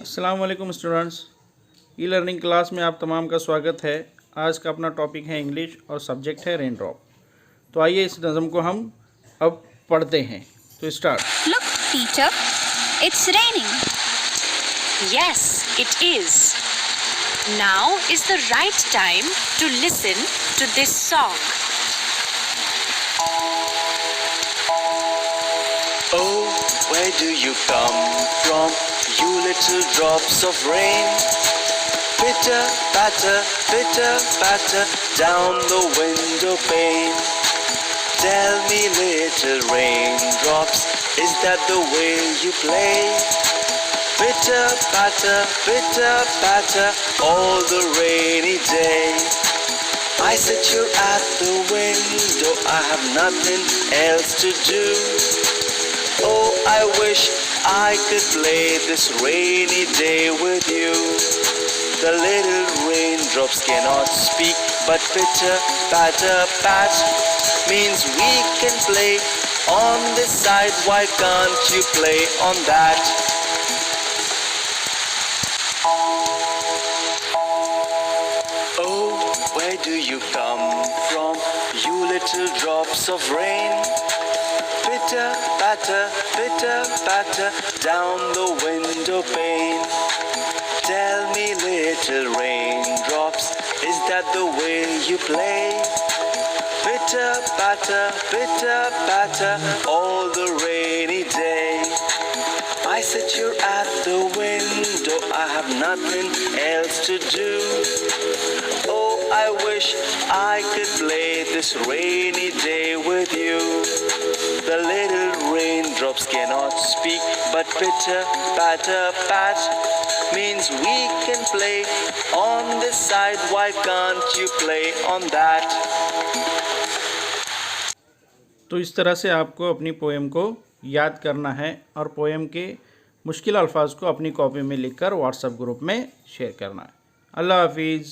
अस्सलाम वालेकुम students, e learning class में आप तमाम का स्वागत है। आज का अपना टॉपिक है इंग्लिश और सब्जेक्ट है रेन ड्रॉप। तो आइए इस नज़म को हम अब पढ़ते हैं। तो start. Look, Peter, it's raining. Yes, it is. Now is the right time to listen to this song. Oh, where do you come from, you little drops of rain? Pitter, patter, down the window pane. Tell me, little raindrops, is that the way you play? Pitter, patter, all the rainy day. I sit here at the window, I have nothing else to do. Oh, I wish I could play this rainy day with you. The little raindrops cannot speak, but pitter, patter, pat means we can play on this side. Why can't you play on that? Oh, where do you come from, you little drops of rain? Pitter, patter, down the window pane. Tell me, little raindrops, is that the way you play? Pitter, patter, all the rainy day. I sit here at the window, I have nothing else to do. Oh, I wish I could play this rainy day with you. The little raindrops cannot speak, but pitter, patter, pat means we can play on this side. Why can't you play on that? तो इस तरह से आपको अपनी poem को याद करना है और पोएम के मुश्किल अल्फाज को अपनी कॉपी में लिखकर व्हाट्सएप ग्रुप में शेयर करना है। अल्लाह हाफिज़।